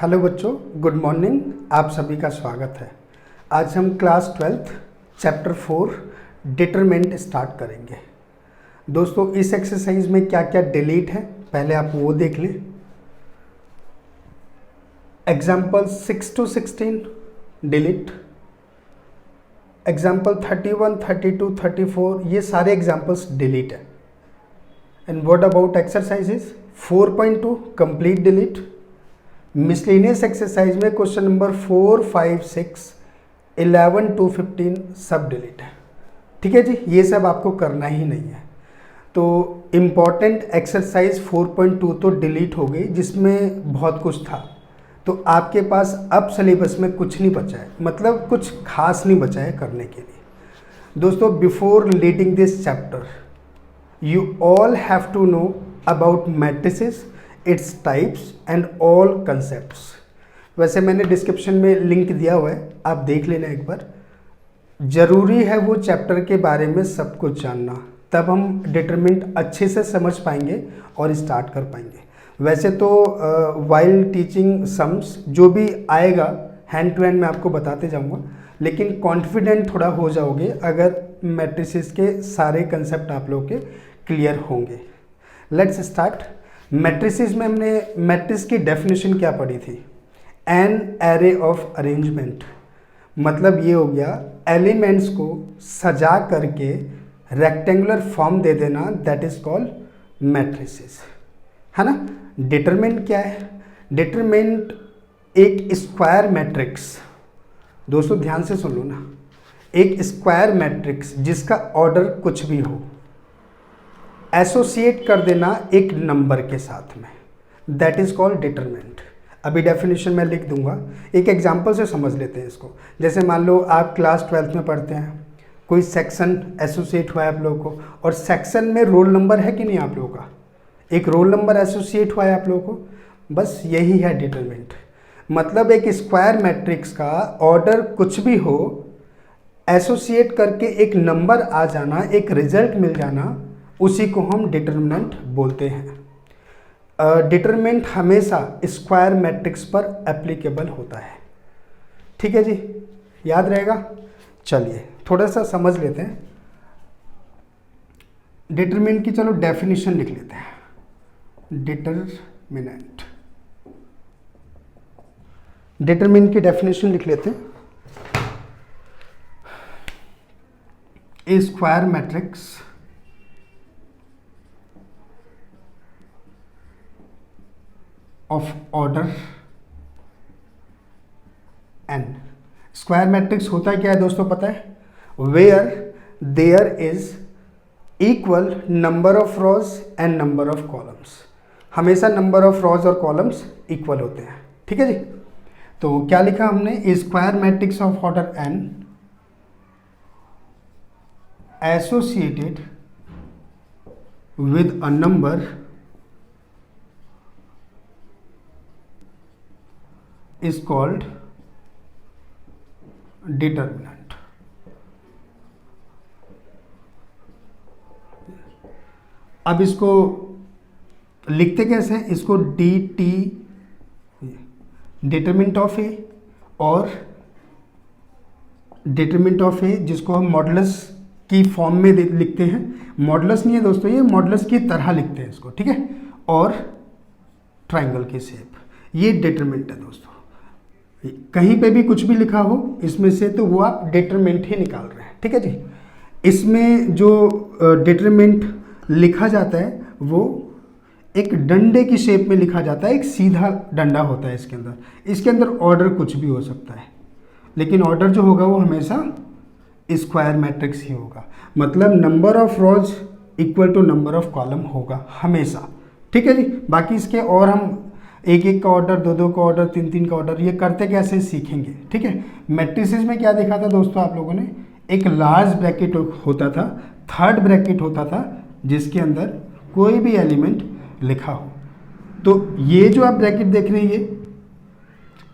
Hello बच्चों, good morning. आप सभी का स्वागत है। आज हम क्लास 12 चैप्टर 4 डिटरमिनेंट स्टार्ट करेंगे। दोस्तों, इस एक्सरसाइज में क्या क्या डिलीट है पहले आप वो देख लें। एग्जाम्पल 6 to 16 डिलीट, एग्जाम्पल 31, 32, 34 ये सारे एग्जाम्पल्स डिलीट है। And what about exercises 4.2 complete delete. Miscellaneous exercise में क्वेश्चन नंबर 4, 5, 6, 11 to 15 सब डिलीट है। ठीक है जी, ये सब आपको करना ही नहीं है। तो इम्पॉर्टेंट एक्सरसाइज 4.2 तो डिलीट हो गई, जिसमें बहुत कुछ था। तो आपके पास अब सिलेबस में कुछ नहीं बचा है, मतलब कुछ खास नहीं बचा है करने के लिए। दोस्तों, before reading this chapter you all have to know about matrices, its types and all concepts। वैसे मैंने डिस्क्रिप्शन में लिंक दिया हुआ है, आप देख लेना एक बार। ज़रूरी है वो चैप्टर के बारे में सब कुछ जानना, तब हम डिटरमिनेंट अच्छे से समझ पाएंगे और स्टार्ट कर पाएंगे। वैसे तो वाइल टीचिंग सम्स जो भी आएगा हैंड टू हैंड मैं आपको बताते जाऊंगा, लेकिन कॉन्फिडेंट थोड़ा हो जाओगे अगर मैट्रिसेस के सारे कंसेप्ट आप लोग के क्लियर होंगे। Let's start. मैट्रिसेस में हमने मैट्रिक्स की डेफिनेशन क्या पढ़ी थी? एन एरे ऑफ अरेंजमेंट, मतलब ये हो गया एलिमेंट्स को सजा करके रेक्टेंगुलर फॉर्म दे देना, दैट इज कॉल्ड मैट्रिसेस, है ना। डिटरमिनेंट क्या है? डिटरमिनेंट एक स्क्वायर मैट्रिक्स, दोस्तों ध्यान से सुन लो ना, एक स्क्वायर मैट्रिक्स जिसका ऑर्डर कुछ भी हो, एसोसिएट कर देना एक नंबर के साथ में, दैट इज कॉल्ड डिटरमिनेंट। अभी डेफिनेशन मैं लिख दूंगा, एक एग्जांपल से समझ लेते हैं इसको। जैसे मान लो आप क्लास 12 में पढ़ते हैं, कोई सेक्शन एसोसिएट हुआ है आप लोगों को, और सेक्शन में रोल नंबर है कि नहीं आप लोगों का, एक रोल नंबर एसोसिएट हुआ है आप लोगों को, बस यही है डिटरमिनेंट। मतलब एक स्क्वायर मैट्रिक्स का ऑर्डर कुछ भी हो, एसोसिएट करके एक नंबर आ जाना, एक रिजल्ट मिल जाना, उसी को हम डिटरमिनेंट बोलते हैं। डिटरमिनेंट हमेशा स्क्वायर मैट्रिक्स पर एप्लीकेबल होता है। ठीक है जी, याद रहेगा। चलिए थोड़ा सा समझ लेते हैं डिटरमिनेंट की। चलो डेफिनेशन लिख लेते हैं। डिटरमिनेंट, डिटरमिनेंट की डेफिनेशन लिख लेते हैं। A square matrix of order n। Square matrix होता क्या है दोस्तों पता है? Where there is equal number of rows and number of columns. हमेशा नंबर ऑफ रॉज और कॉलम्स इक्वल होते हैं। ठीक है जी। तो क्या लिखा हमने? A square matrix of order n associated with a number is called determinant। अब इसको लिखते कैसे हैं? इसको डी टी डिटरमिनेंट ऑफ ए, और डिटरमिनेंट ऑफ ए जिसको हम मॉडुलस की फॉर्म में लिखते हैं। मॉडुलस नहीं है दोस्तों, ये मॉडुलस की तरह लिखते हैं इसको, ठीक है, और ट्रायंगल की शेप, ये डिटरमिनेंट है दोस्तों। कहीं पे भी कुछ भी लिखा हो इसमें से तो वो आप डिटरमिनेंट ही निकाल रहे हैं। ठीक है जी। इसमें जो डिटरमिनेंट लिखा जाता है वो एक डंडे की शेप में लिखा जाता है, एक सीधा डंडा होता है इसके अंदर। इसके अंदर ऑर्डर कुछ भी हो सकता है, लेकिन ऑर्डर जो होगा वो हमेशा स्क्वायर मैट्रिक्स ही होगा। मतलब number of rows equal to number of column होगा हमेशा। ठीक है जी। बाकी इसके और हम एक एक का ऑर्डर, दो दो का ऑर्डर, तीन तीन का ऑर्डर, ये करते कैसे सीखेंगे। ठीक है। मैट्रिसेस में क्या देखा था दोस्तों आप लोगों ने? एक लार्ज ब्रैकेट होता था, थर्ड ब्रैकेट होता था, जिसके अंदर कोई भी एलिमेंट लिखा हो। तो ये जो आप ब्रैकेट देख रहे हैं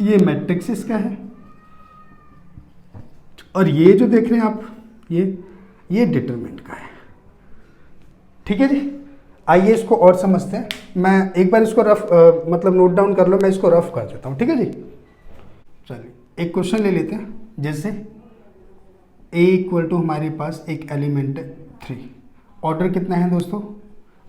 ये मैट्रिक्स का है, और ये जो देख रहे हैं आप ये डिटरमिनेंट का है। ठीक है जी। आइए इसको और समझते हैं। मैं एक बार इसको रफ मतलब नोट डाउन कर लो, मैं इसको रफ कर देता हूँ, ठीक है जी। चलिए एक क्वेश्चन ले लेते हैं। जैसे a इक्वल टू हमारे पास एक एलिमेंट है 3, ऑर्डर कितना है दोस्तों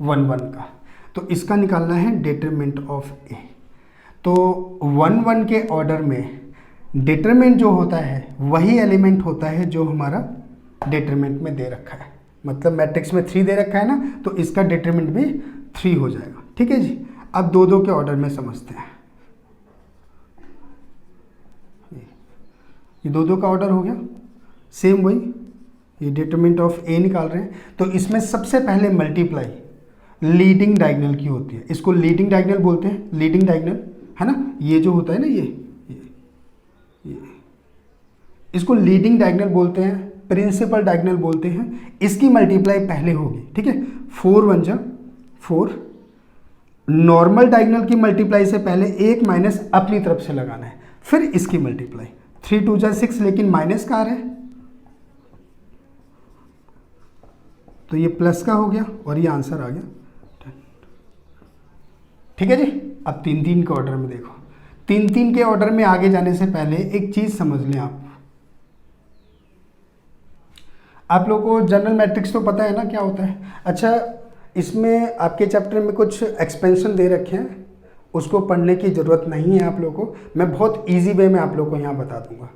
1 1 का, तो इसका निकालना है डिटरमिनेंट ऑफ a। तो 1 1 के ऑर्डर में डिटरमिनेंट जो होता है वही एलिमेंट होता है जो हमारा डिटरमिनेंट में दे रखा है, मतलब मैट्रिक्स में 3 दे रखा है ना, तो इसका डिटरमिनेंट भी 3 हो जाएगा, ठीक है जी। अब 2 2 के ऑर्डर में समझते हैं। ये 2 2 का ऑर्डर हो गया, सेम वही, ये डिटरमिनेंट ऑफ ए निकाल रहे हैं। तो इसमें सबसे पहले मल्टीप्लाई लीडिंग डायगोनल की होती है, इसको लीडिंग डायगोनल बोलते हैं, लीडिंग डायगोनल है ना, ये जो होता है ना ये इसको लीडिंग डायगोनल बोलते हैं, प्रिंसिपल डायगोनल बोलते हैं। इसकी मल्टीप्लाई पहले होगी, ठीक है, 4 1 जा 4। नॉर्मल डायगोनल की मल्टीप्लाई से पहले 1 माइनस अपनी तरफ से लगाना है, फिर इसकी मल्टीप्लाई। 3 2 जा 6, लेकिन माइनस का आ रहा है तो ये प्लस का हो गया और ये आंसर आ गया, ठीक है जी। अब 3 3 के ऑर्डर में देखो, 3 3 के ऑर्डर में आगे जाने से पहले एक चीज समझ लें आप लोगों को जनरल मैट्रिक्स तो पता है ना क्या होता है। अच्छा, इसमें आपके चैप्टर में कुछ एक्सपेंशन दे रखे हैं, उसको पढ़ने की ज़रूरत नहीं है आप लोगों को, मैं बहुत इजी वे में आप लोगों को यहाँ बता दूंगा,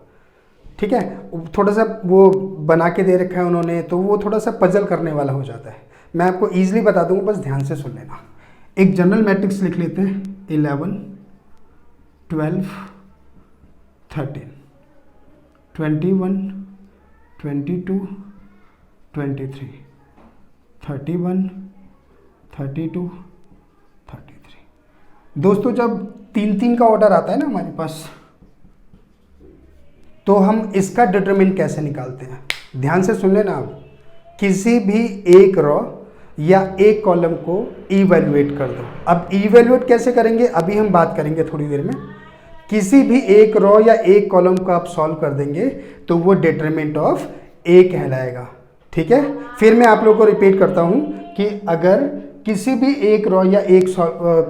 ठीक है। थोड़ा सा वो बना के दे रखा है उन्होंने, तो वो थोड़ा सा पजल करने वाला हो जाता है, मैं आपको ईजिली बता दूंगा, बस ध्यान से सुन लेना। एक जनरल मैट्रिक्स लिख लेते हैं, 11 12 13 21 22 23 31 32 33। दोस्तों जब 3 3 का ऑर्डर आता है ना हमारे पास, तो हम इसका डिटरमिनेंट कैसे निकालते हैं, ध्यान से सुन लेना आप। किसी भी एक रो या एक कॉलम को इवैल्यूएट कर दो। अब इवैल्यूएट कैसे करेंगे अभी हम बात करेंगे थोड़ी देर में। किसी भी एक रो या एक कॉलम को आप सॉल्व कर देंगे तो वो डिटरमिनेंट ऑफ ए कहलाएगा, ठीक है। फिर मैं आप लोगों को रिपीट करता हूं कि अगर किसी भी एक रो या एक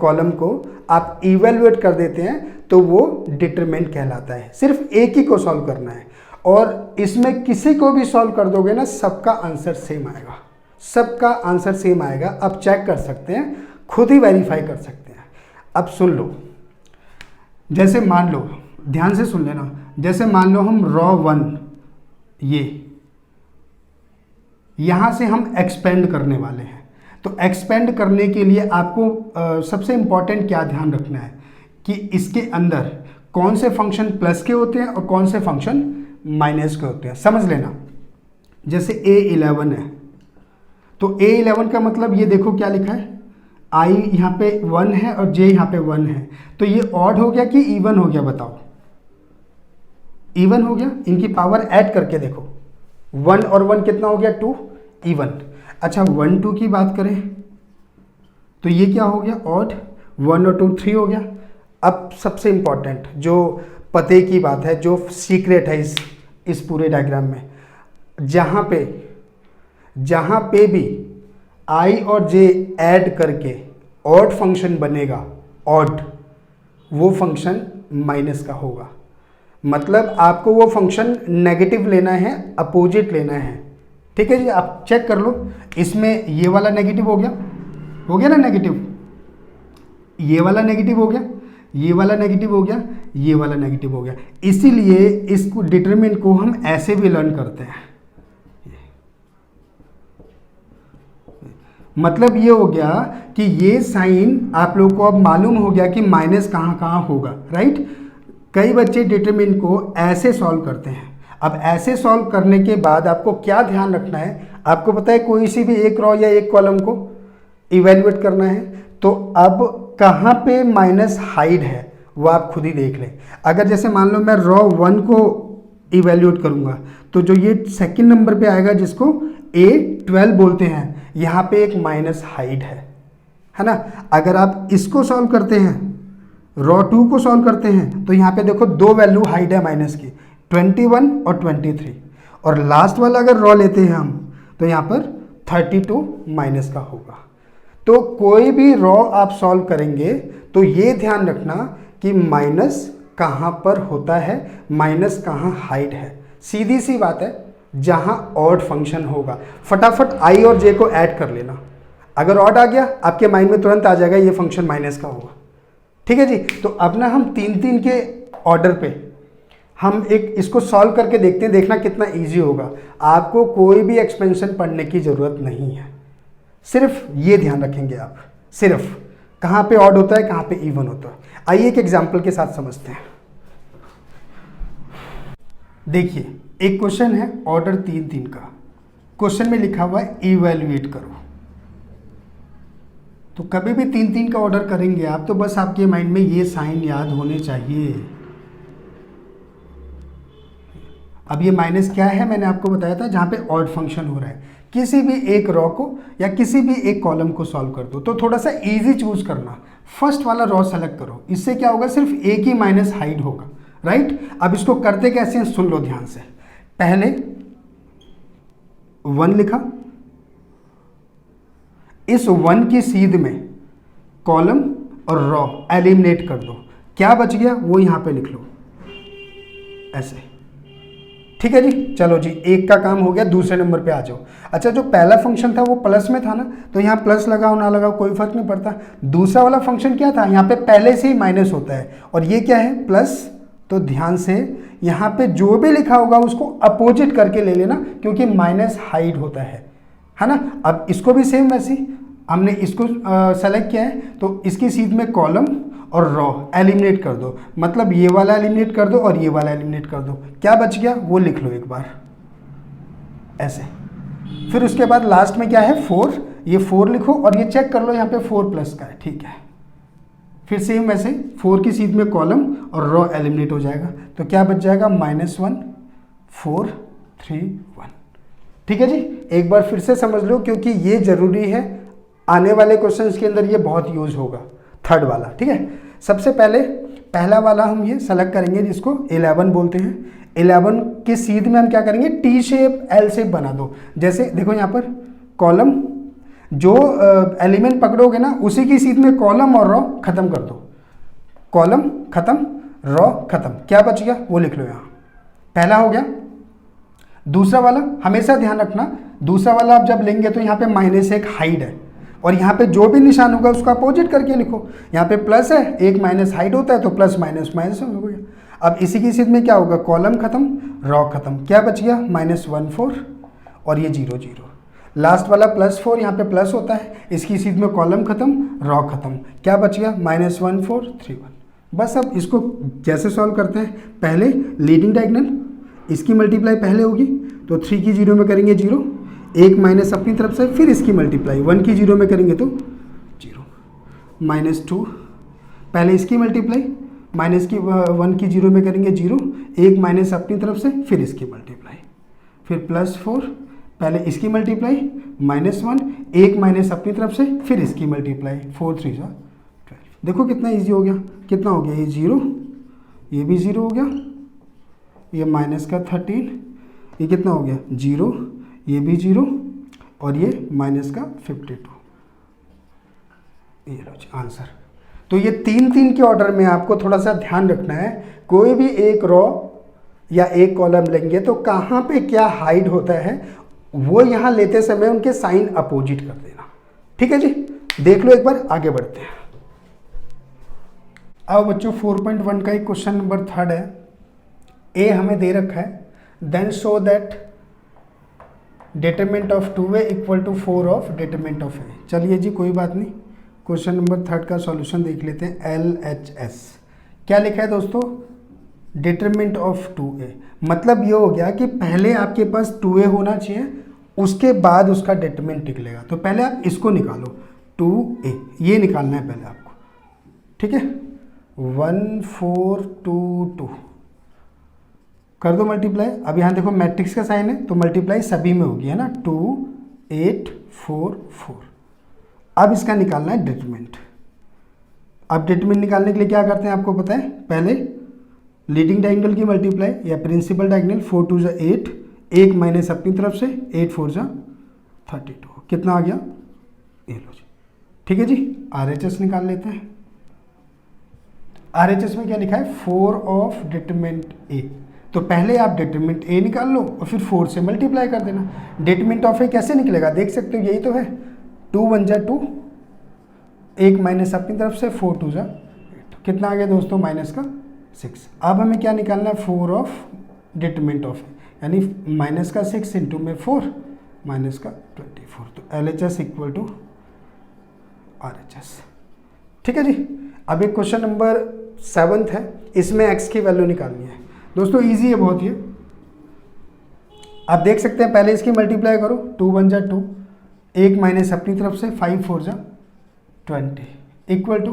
कॉलम को आप इवैल्यूएट कर देते हैं तो वो डिटरमिनेंट कहलाता है। सिर्फ एक ही को सॉल्व करना है, और इसमें किसी को भी सॉल्व कर दोगे ना, सबका आंसर सेम आएगा, सबका आंसर सेम आएगा। आप चेक कर सकते हैं, खुद ही वेरीफाई कर सकते हैं। अब सुन लो, जैसे मान लो, ध्यान से सुन लेना, जैसे मान लो हम रॉ 1 ये यहाँ से हम एक्सपेंड करने वाले हैं, तो एक्सपेंड करने के लिए आपको सबसे इंपॉर्टेंट क्या ध्यान रखना है कि इसके अंदर कौन से फंक्शन प्लस के होते हैं और कौन से फंक्शन माइनस के होते हैं, समझ लेना। जैसे A11 है, तो A11 का मतलब ये देखो क्या लिखा है, I यहाँ पे 1 है और J यहाँ पे 1 है, तो ये ऑड हो गया कि इवन हो गया, बताओ। इवन हो गया, इनकी पावर ऐड करके देखो, 1 और 1 कितना हो गया 2, इवन। अच्छा 1 2 की बात करें तो ये क्या हो गया ऑड, 1 और 2 3 हो गया। अब सबसे इंपॉर्टेंट जो पते की बात है, जो सीक्रेट है इस पूरे डायग्राम में, जहाँ पे भी I और J ऐड करके ऑड फंक्शन बनेगा, ऑड, वो फंक्शन माइनस का होगा। मतलब आपको वो फंक्शन नेगेटिव लेना है, अपोजिट लेना है, ठीक है जी। आप चेक कर लो, इसमें ये वाला नेगेटिव हो गया ना नेगेटिव, ये वाला नेगेटिव हो गया, ये वाला नेगेटिव हो गया, ये वाला नेगेटिव हो गया। इसीलिए इसको डिटरमिनेंट को हम ऐसे भी लर्न करते हैं। मतलब ये हो गया कि ये साइन आप लोग को अब मालूम हो गया कि माइनस कहाँ कहाँ होगा, राइट। कई बच्चे डिटरमिनेंट को ऐसे सॉल्व करते हैं। अब ऐसे सॉल्व करने के बाद आपको क्या ध्यान रखना है, आपको पता है कोई सी भी एक रो या एक कॉलम को इवैल्यूएट करना है, तो अब कहाँ पे माइनस हाइड है वो आप खुद ही देख लें। अगर जैसे मान लो मैं रो 1 को इवैल्यूएट करूँगा, तो जो ये सेकंड नंबर पे आएगा जिसको A12 बोलते हैं, यहाँ पे एक माइनस हाइड है ना। अगर आप इसको सॉल्व करते हैं, रो 2 को सॉल्व करते हैं, तो यहाँ पे देखो 2 वैल्यू हाइड है माइनस की, 21 और 23, और लास्ट वाला अगर रो लेते हैं हम, तो यहाँ पर 32 माइनस का होगा। तो कोई भी रॉ आप सॉल्व करेंगे तो ये ध्यान रखना कि माइनस कहाँ पर होता है, माइनस कहाँ हाइड है। सीधी सी बात है, जहाँ ऑड फंक्शन होगा फटाफट आई और जे को ऐड कर लेना। अगर ऑड आ गया आपके माइंड में तुरंत आ जाएगा ये फंक्शन माइनस का होगा। ठीक है जी। तो अब ना हम 3-3 के ऑर्डर पे हम एक इसको सॉल्व करके देखते हैं, देखना कितना इजी होगा। आपको कोई भी एक्सपेंशन पढ़ने की ज़रूरत नहीं है, सिर्फ ये ध्यान रखेंगे आप, सिर्फ कहाँ पे ऑड होता है कहाँ पे इवन होता है। आइए एक एग्जांपल के साथ समझते हैं। देखिए एक क्वेश्चन है ऑर्डर 3-3 का, क्वेश्चन में लिखा हुआ है इवैल्यूएट करो। तो कभी भी 3-3 का ऑर्डर करेंगे आप तो बस आपके माइंड में ये साइन याद होने चाहिए। अब ये माइनस क्या है मैंने आपको बताया था, जहाँ पे ऑड फंक्शन हो रहा है। किसी भी एक रॉ को या किसी भी एक कॉलम को सॉल्व कर दो। तो थोड़ा सा इजी चूज करना, फर्स्ट वाला रॉ सेलेक्ट करो। इससे क्या होगा, सिर्फ एक ही माइनस हाइड होगा, राइट। अब इसको करते कैसे हैं सुन लो ध्यान से। पहले 1 लिखा, इस 1 की सीध में कॉलम और रॉ एलिमिनेट कर दो। क्या बच गया वो यहां पे लिख लो ऐसे। ठीक है जी, चलो जी एक का काम हो गया, दूसरे नंबर पे आ जाओ। अच्छा जो पहला फंक्शन था वो प्लस में था ना, तो यहाँ प्लस लगाओ ना लगाओ कोई फर्क नहीं पड़ता। दूसरा वाला फंक्शन क्या था, यहाँ पे पहले से ही माइनस होता है और ये क्या है प्लस। तो ध्यान से यहाँ पे जो भी लिखा होगा उसको अपोजिट करके ले लेना, क्योंकि माइनस हाइड होता है ना। अब इसको भी सेम वैसे हमने इसको सेलेक्ट किया है, तो इसकी सीध में कॉलम और रॉ एलिमिनेट कर दो। मतलब ये वाला एलिमिनेट कर दो और ये वाला एलिमिनेट कर दो। क्या बच गया वो लिख लो एक बार ऐसे। फिर उसके बाद लास्ट में क्या है 4, ये 4 लिखो और ये चेक कर लो यहाँ पे 4 प्लस का है, ठीक है। फिर सेम वैसे 4 की सीध में कॉलम और रॉ एलिमिनेट हो जाएगा। तो क्या बच जाएगा -1 4 3 1। ठीक है जी, एक बार फिर से समझ लो क्योंकि ये जरूरी है, आने वाले क्वेश्चंस के अंदर ये बहुत यूज होगा। थर्ड वाला, ठीक है। सबसे पहले पहला वाला हम ये सेलेक्ट करेंगे जिसको 11 बोलते हैं। 11 के सीध में हम क्या करेंगे, टी शेप एल शेप बना दो। जैसे देखो यहाँ पर कॉलम जो एलिमेंट पकड़ोगे ना उसी की सीध में कॉलम और रॉ खत्म कर दो। कॉलम खत्म, रॉ खत्म, क्या बच गया वो लिख लो यहाँ। पहला हो गया। दूसरा वाला हमेशा ध्यान रखना, दूसरा वाला आप जब लेंगे तो यहाँ पे -1 हाइड है और यहाँ पे जो भी निशान होगा उसको अपोजिट करके लिखो। यहाँ पे प्लस है, एक माइनस हाइड होता है तो प्लस माइनस माइनस हो गया। अब इसी की सीध में क्या होगा, कॉलम खत्म, रॉ खत्म, क्या बच गया -1 4 और ये 0 0। लास्ट वाला +4, यहाँ पे प्लस होता है, इसकी सीध में कॉलम खत्म, रॉ खत्म, क्या बच गया -1 4 3 1। बस अब इसको कैसे सॉल्व करते हैं, पहले लीडिंग डायगोनल, इसकी मल्टीप्लाई पहले होगी तो 3 की 0 में करेंगे 0, एक माइनस अपनी तरफ से, फिर इसकी मल्टीप्लाई 1 की 0 में करेंगे तो 0, -2 पहले इसकी मल्टीप्लाई, माइनस की 1 की 0 में करेंगे 0, एक माइनस अपनी तरफ से, फिर इसकी मल्टीप्लाई, फिर +4 पहले इसकी मल्टीप्लाई, -1 एक माइनस अपनी तरफ से, फिर इसकी मल्टीप्लाई, 4 3 12। देखो कितना इजी हो गया, कितना हो गया, ये 0, ये भी 0 हो गया, ये माइनस का 13, ये कितना हो गया 0, ये भी 0 और ये माइनस का 52। ये लो जी आंसर। तो ये 3-3 के ऑर्डर में आपको थोड़ा सा ध्यान रखना है, कोई भी एक रॉ या एक कॉलम लेंगे तो कहाँ पे क्या हाइड होता है वो यहाँ लेते समय उनके साइन अपोजिट कर देना। ठीक है जी, देख लो एक बार, आगे बढ़ते हैं। अब बच्चों 4.1 का एक क्वेश्चन नंबर 3 है। ए हमें दे रखा है, then show that determinant of 2a equal to 4 of determinant of A. चलिए जी कोई बात नहीं, क्वेश्चन नंबर 3 का सॉल्यूशन देख लेते हैं। LHS क्या लिखा है दोस्तों, डिटरमिनेंट ऑफ 2a, मतलब ये हो गया कि पहले आपके पास 2a होना चाहिए, उसके बाद उसका डिटरमिनेंट निकलेगा। तो पहले आप इसको निकालो, 2a ये निकालना है पहले आपको, ठीक है। 1 4 2 2 कर दो मल्टीप्लाई। अब यहाँ देखो मैट्रिक्स का साइन है तो मल्टीप्लाई सभी में होगी, है ना, 2 8 4 4। अब इसका निकालना है डिटरमिनेंट। अब डिटरमिनेंट निकालने के लिए क्या करते हैं आपको पता है, पहले लीडिंग डायगोनल की मल्टीप्लाई या प्रिंसिपल डायगोनल, 4 2 8, एक माइनस अपनी तरफ से, 8 4 32, कितना आ गया, ये लो जी ठीक है जी, RHS निकाल लेते हैं। RHS में क्या लिखा है, 4 ऑफ डिटरमिनेंट ए। तो पहले आप डिटरमिनेंट ए निकाल लो और फिर 4 से मल्टीप्लाई कर देना। डिटरमिनेंट ऑफ ए कैसे निकलेगा, देख सकते हो यही तो है, 2 1 जा 2, 1 माइनस अपनी तरफ से, 4 2 जा 8, कितना आ गया दोस्तों, माइनस का 6। अब हमें क्या निकालना है, 4 ऑफ डिटरमिनेंट ऑफ ए, यानी माइनस का 6 इंटू में 4 माइनस का 24। तो LHS इक्वल टू RHS। ठीक है जी। अब एक क्वेश्चन नंबर 7 है, इसमें x की वैल्यू निकालनी है। दोस्तों इजी है बहुत, ये आप देख सकते हैं, पहले इसकी मल्टीप्लाई करो, 2 1 जा 2, 1 माइनस अपनी तरफ से, 5 4 जा 20 इक्वल टू,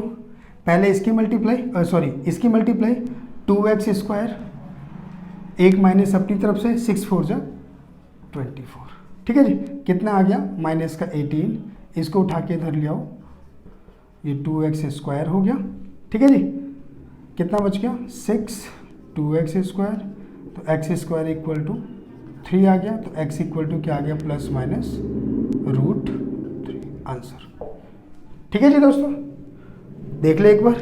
पहले इसकी मल्टीप्लाई इसकी मल्टीप्लाई 2x स्क्वायर, 1 माइनस अपनी तरफ से, 6 4 जा 24। ठीक है जी, कितना आ गया, माइनस का 18, इसको उठा के इधर ले आओ, ये 2x स्क्वायर हो गया। ठीक है जी, कितना बच गया, 6 2x स्क्वायर, तो x स्क्वायर इक्वल टू 3 आ गया, तो x इक्वल टू क्या आ गया, प्लस माइनस √3 आंसर। ठीक है जी दोस्तों, देख ले एक बार।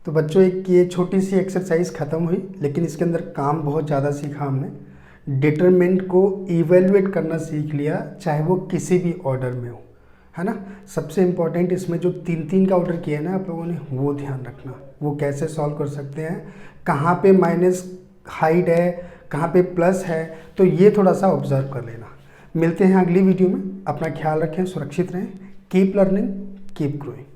तो बच्चों एक ये छोटी सी एक्सरसाइज खत्म हुई, लेकिन इसके अंदर काम बहुत ज़्यादा सीखा हमने। डिटरमिनेंट को इवेल्युएट करना सीख लिया, चाहे वो किसी भी ऑर्डर में हो, है ना। सबसे इम्पॉर्टेंट इसमें जो 3 का ऑर्डर किया है ना आप लोगों ने, वो ध्यान रखना, वो कैसे सॉल्व कर सकते हैं, कहाँ पे माइनस हाइड है, कहाँ पे प्लस है, तो ये थोड़ा सा ऑब्जर्व कर लेना। मिलते हैं अगली वीडियो में, अपना ख्याल रखें, सुरक्षित रहें, कीप लर्निंग कीप ग्रोइंग।